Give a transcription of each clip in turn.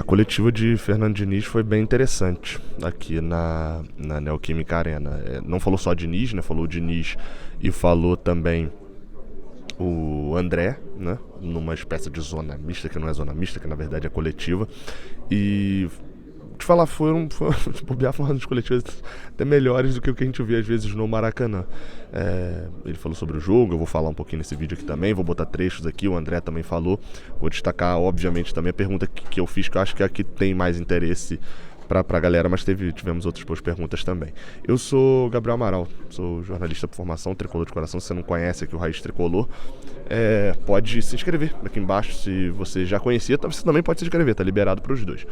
coletiva de Fernando Diniz foi bem interessante aqui na Neoquímica Arena. Não falou só Diniz, né? Falou o Diniz e falou também o André, né? Numa espécie de zona mista, que não é zona mista, que na verdade é coletiva. E te falar, foram uma das coletivas até melhores do que o que a gente vê às vezes no Maracanã. Ele falou sobre o jogo, eu vou falar um pouquinho nesse vídeo aqui também, vou botar trechos aqui, o André também falou. Vou destacar, obviamente, também a pergunta que eu fiz, que eu acho que é a que tem mais interesse pra galera, mas tivemos outras boas perguntas também. Eu sou Gabriel Amaral, sou jornalista por formação, tricolor de coração. Se você não conhece aqui o Raiz Tricolor, pode se inscrever aqui embaixo. Se você já conhecia, você também pode se inscrever, tá liberado para os dois.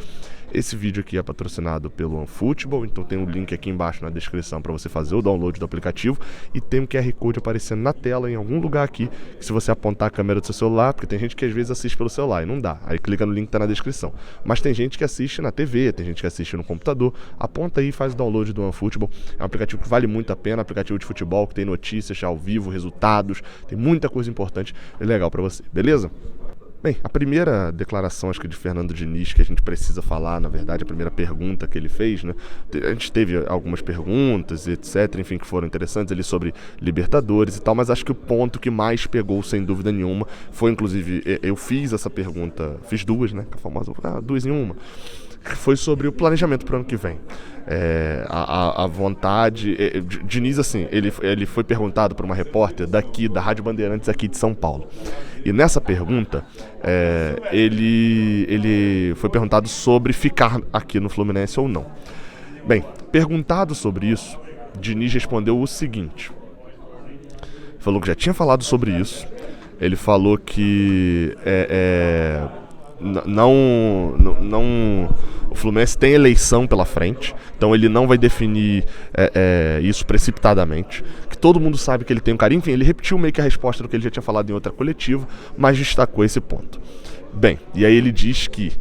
Esse vídeo aqui é patrocinado pelo OneFootball, então tem um link aqui embaixo na descrição para você fazer o download do aplicativo, e tem um QR Code aparecendo na tela em algum lugar aqui, que se você apontar a câmera do seu celular, porque tem gente que às vezes assiste pelo celular e não dá, aí clica no link que tá na descrição. Mas tem gente que assiste na TV, tem gente que assiste no computador, aponta aí e faz o download do OneFootball. É um aplicativo que vale muito a pena, aplicativo de futebol que tem notícias ao vivo, resultados, tem muita coisa importante e legal para você, beleza? Bem, a primeira declaração, acho que de Fernando Diniz, que a gente precisa falar, na verdade, a primeira pergunta que ele fez, né? A gente teve algumas perguntas, etc, enfim, que foram interessantes ali sobre Libertadores e tal, mas acho que o ponto que mais pegou, sem dúvida nenhuma, foi, inclusive, eu fiz essa pergunta, fiz duas, né? A famosa, duas em uma. Foi sobre o planejamento para o ano que vem. A vontade... Diniz, assim, ele foi perguntado por uma repórter daqui, da Rádio Bandeirantes aqui de São Paulo. E nessa pergunta, ele foi perguntado sobre ficar aqui no Fluminense ou não. Bem, perguntado sobre isso, Diniz respondeu o seguinte. Falou que já tinha falado sobre isso. Ele falou que o Fluminense tem eleição pela frente, então ele não vai definir isso precipitadamente, que todo mundo sabe que ele tem um carinho. Enfim, ele repetiu meio que a resposta do que ele já tinha falado em outra coletiva, mas destacou esse ponto. Bem, e aí ele diz que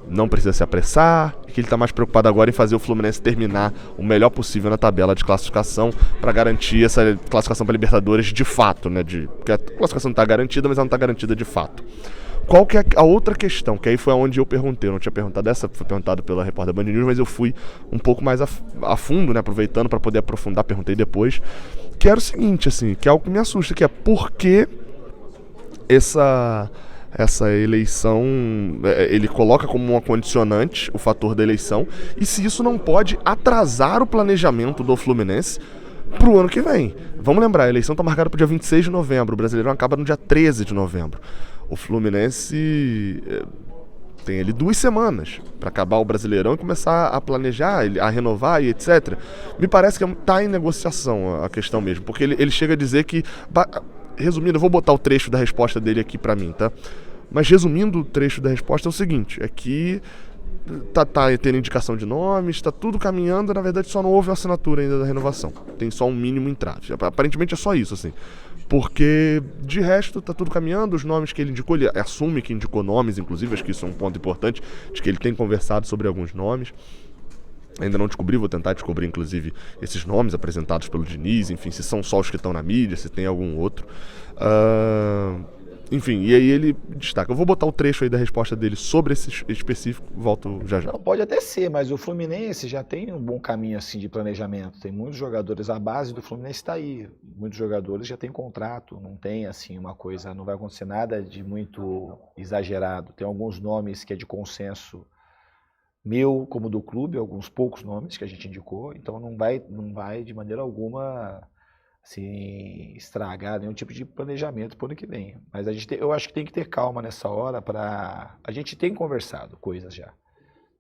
não precisa se apressar, que ele está mais preocupado agora em fazer o Fluminense terminar o melhor possível na tabela de classificação para garantir essa classificação para Libertadores de fato, né? Porque a classificação não está garantida, mas ela não está garantida de fato. Qual que é a outra questão? Que aí foi onde eu perguntei, eu não tinha perguntado, essa foi perguntada pela repórter Band News, mas eu fui um pouco mais a fundo, né, aproveitando para poder aprofundar, perguntei depois, que era o seguinte, assim, que é algo que me assusta, que é por que essa eleição, ele coloca como uma condicionante o fator da eleição, e se isso não pode atrasar o planejamento do Fluminense para o ano que vem. Vamos lembrar, a eleição está marcada para o dia 26 de novembro, o Brasileirão acaba no dia 13 de novembro. O Fluminense tem ali 2 semanas para acabar o Brasileirão e começar a planejar, a renovar e etc. Me parece que está em negociação a questão mesmo, porque ele chega a dizer que... Resumindo, eu vou botar o trecho da resposta dele aqui para mim, tá? Mas resumindo o trecho da resposta é o seguinte, é que tá tendo indicação de nomes, tá tudo caminhando, na verdade só não houve a assinatura ainda da renovação. Tem só um mínimo entrave. Aparentemente é só isso, assim. Porque, de resto, tá tudo caminhando, os nomes que ele indicou, ele assume que indicou nomes, inclusive, acho que isso é um ponto importante, de que ele tem conversado sobre alguns nomes. Ainda não descobri, vou tentar descobrir, inclusive, esses nomes apresentados pelo Diniz, enfim, se são só os que estão na mídia, se tem algum outro. Enfim, e aí ele destaca. Eu vou botar o trecho aí da resposta dele sobre esse específico, volto já já. Não, pode até ser, mas o Fluminense já tem um bom caminho assim de planejamento. Tem muitos jogadores, a base do Fluminense está aí. Muitos jogadores já têm contrato, não tem assim uma coisa, não vai acontecer nada de muito exagerado. Tem alguns nomes que é de consenso meu como do clube, alguns poucos nomes que a gente indicou, então não vai de maneira alguma assim, estragar nenhum tipo de planejamento para o ano que vem. Mas eu acho que tem que ter calma nessa hora a gente tem conversado coisas já,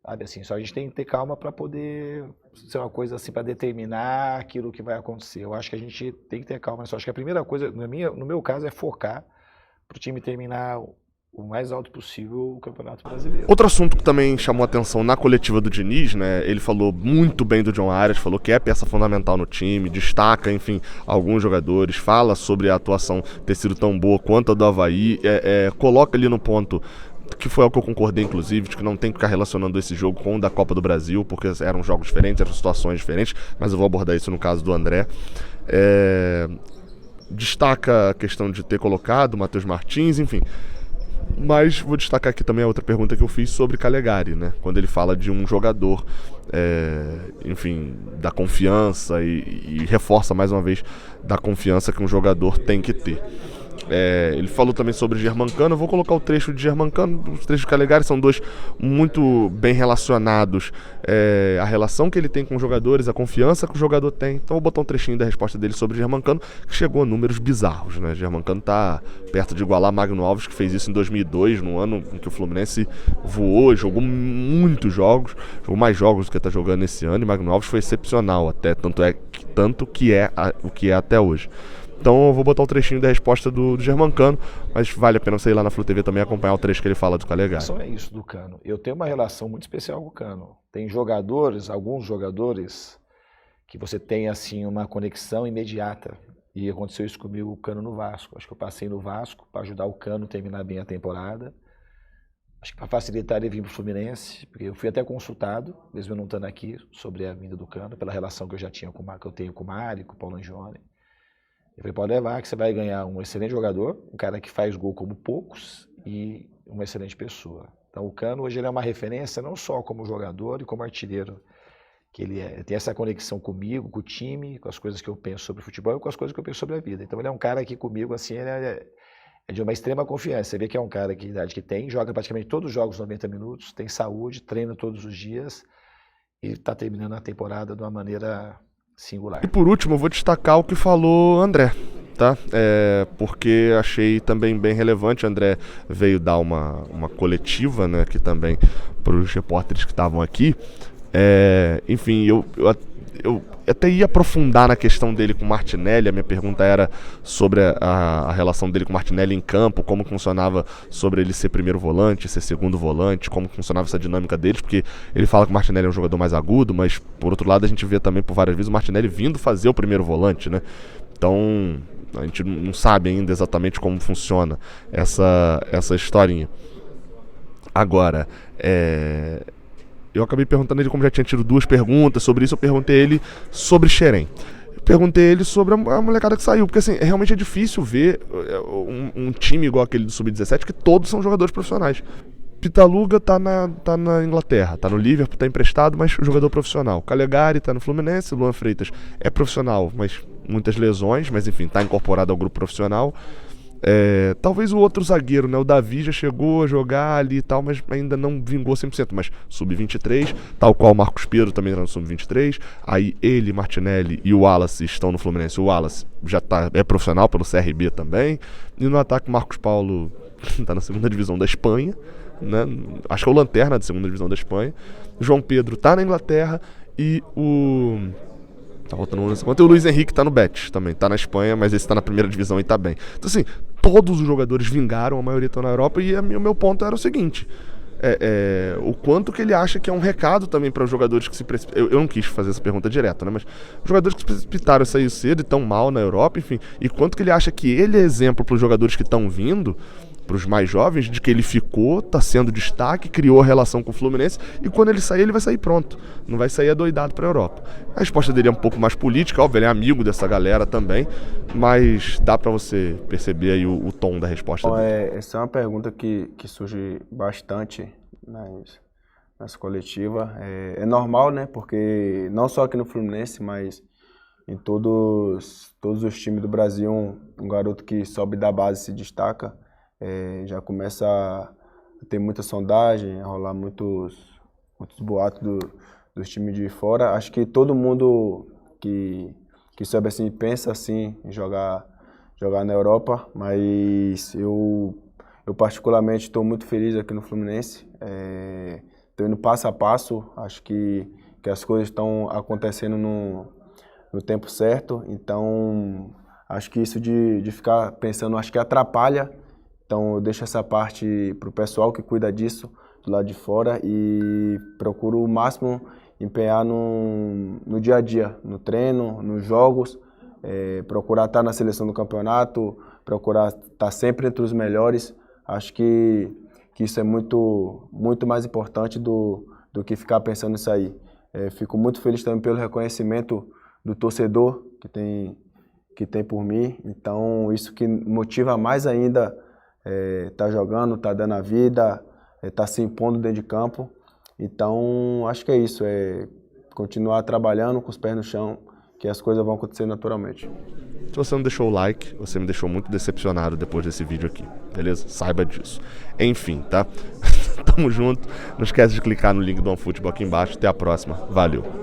sabe assim, só a gente tem que ter calma para poder ser uma coisa assim, para determinar aquilo que vai acontecer. Eu acho que a gente tem que ter calma nessa hora. Acho que a primeira coisa, no meu caso, é focar para o time terminar o mais alto possível o Campeonato Brasileiro. Outro assunto que também chamou atenção na coletiva do Diniz, né? Ele falou muito bem do John Arias, falou que é peça fundamental no time, destaca, enfim, alguns jogadores, fala sobre a atuação ter sido tão boa quanto a do Avaí, coloca ali no ponto que foi algo que eu concordei, inclusive, de que não tem que ficar relacionando esse jogo com o da Copa do Brasil, porque eram jogos diferentes, eram situações diferentes, mas eu vou abordar isso no caso do André. Destaca a questão de ter colocado o Matheus Martins, enfim. Mas vou destacar aqui também a outra pergunta que eu fiz sobre Calegari, né? Quando ele fala de um jogador, enfim, da confiança e reforça mais uma vez da confiança que um jogador tem que ter. Ele falou também sobre Germancano. Eu vou colocar o trecho de Germancano. Os trechos de Calegari são dois muito bem relacionados. A relação que ele tem com os jogadores, a confiança que o jogador tem. Então eu vou botar um trechinho da resposta dele sobre Germancano, que chegou a números bizarros, né? Germancano está perto de igualar Magno Alves, que fez isso em 2002, no ano em que o Fluminense voou, jogou muitos jogos, jogou mais jogos do que está jogando esse ano, e Magno Alves foi excepcional até, tanto que é o que é até hoje. Então eu vou botar um trechinho da resposta do Germancano, mas vale a pena você ir lá na Flu TV também acompanhar o trecho que ele fala do Calegari. Só é isso do Cano. Eu tenho uma relação muito especial com o Cano. Tem jogadores, alguns jogadores, que você tem assim uma conexão imediata. E aconteceu isso comigo, o Cano no Vasco. Acho que eu passei no Vasco para ajudar o Cano a terminar bem a temporada. Acho que para facilitar ele vir para o Fluminense, porque eu fui até consultado, mesmo eu não estando aqui, sobre a vinda do Cano, pela relação que eu já tinha que eu tenho com o Mário, com o Paulo Angione. Eu falei, pode levar que você vai ganhar um excelente jogador, um cara que faz gol como poucos e uma excelente pessoa. Então o Cano hoje ele é uma referência não só como jogador e como artilheiro, que ele tem essa conexão comigo, com o time, com as coisas que eu penso sobre futebol e com as coisas que eu penso sobre a vida. Então ele é um cara que comigo assim, ele é de uma extrema confiança. Você vê que é um cara que idade que tem, joga praticamente todos os jogos 90 minutos, tem saúde, treina todos os dias e está terminando a temporada de uma maneira singular. E por último, eu vou destacar o que falou André, tá? Porque achei também bem relevante. André veio dar uma coletiva, né, aqui também para os repórteres que estavam aqui. Enfim, eu até ia aprofundar na questão dele com o Martinelli. A minha pergunta era sobre a relação dele com o Martinelli em campo, como funcionava sobre ele ser primeiro volante, ser segundo volante, como funcionava essa dinâmica deles, porque ele fala que o Martinelli é um jogador mais agudo, mas por outro lado a gente vê também por várias vezes o Martinelli vindo fazer o primeiro volante, né? Então a gente não sabe ainda exatamente como funciona essa historinha. Agora, eu acabei perguntando ele, como já tinha tido duas perguntas sobre isso, eu perguntei ele sobre Xerém. Perguntei ele sobre a molecada que saiu, porque assim, realmente é difícil ver um time igual aquele do Sub-17, que todos são jogadores profissionais. Pitaluga tá na Inglaterra, tá no Liverpool, tá emprestado, mas jogador profissional. Calegari tá no Fluminense, Luan Freitas é profissional, mas muitas lesões, mas enfim, tá incorporado ao grupo profissional. Talvez o outro zagueiro, né, o Davi já chegou a jogar ali e tal, mas ainda não vingou 100%, mas Sub-23, tal qual o Marcos Pedro também está no Sub-23, aí ele, Martinelli e o Wallace estão no Fluminense. O Wallace já é profissional pelo CRB também, e no ataque Marcos Paulo está na segunda divisão da Espanha, né, acho que é o lanterna da segunda divisão da Espanha. João Pedro está na Inglaterra e tá voltando o Luiz Henrique tá no Betis também, tá na Espanha, mas esse tá na primeira divisão e tá bem. Então assim, todos os jogadores vingaram, a maioria estão na Europa, e o meu ponto era o seguinte, o quanto que ele acha que é um recado também para os jogadores que se precipitaram. Eu não quis fazer essa pergunta direta, né, mas os jogadores que se precipitaram e saíram cedo e estão mal na Europa, enfim, e quanto que ele acha que ele é exemplo para os jogadores que estão vindo, para os mais jovens, de que ele ficou, está sendo destaque, criou a relação com o Fluminense, e quando ele sair, ele vai sair pronto, não vai sair adoidado para a Europa. A resposta dele é um pouco mais política, óbvio, ele é amigo dessa galera também, mas dá para você perceber aí o tom da resposta dele. Essa é uma pergunta que surge bastante nessa coletiva. É normal, né, porque não só aqui no Fluminense, mas em todos os times do Brasil, um garoto que sobe da base se destaca. Já começa a ter muita sondagem, a rolar muitos boatos dos times de fora. Acho que todo mundo que sobe assim, pensa assim em jogar na Europa, mas eu particularmente estou muito feliz aqui no Fluminense. Estou indo passo a passo, acho que as coisas estão acontecendo no tempo certo, então acho que isso de ficar pensando, acho que atrapalha. Então eu deixo essa parte para o pessoal que cuida disso do lado de fora e procuro o máximo empenhar no dia a dia, no treino, nos jogos, procurar estar na seleção do campeonato, procurar estar sempre entre os melhores. Acho que isso é muito, muito mais importante do que ficar pensando nisso aí. Fico muito feliz também pelo reconhecimento do torcedor que tem por mim, então isso que motiva mais ainda tá jogando, tá dando a vida, tá se impondo dentro de campo. Então, acho que é isso, continuar trabalhando com os pés no chão, que as coisas vão acontecer naturalmente. Se você não deixou o like, você me deixou muito decepcionado depois desse vídeo aqui, beleza? Saiba disso. Enfim, tá? Tamo junto. Não esquece de clicar no link do OneFootball aqui embaixo. Até a próxima. Valeu.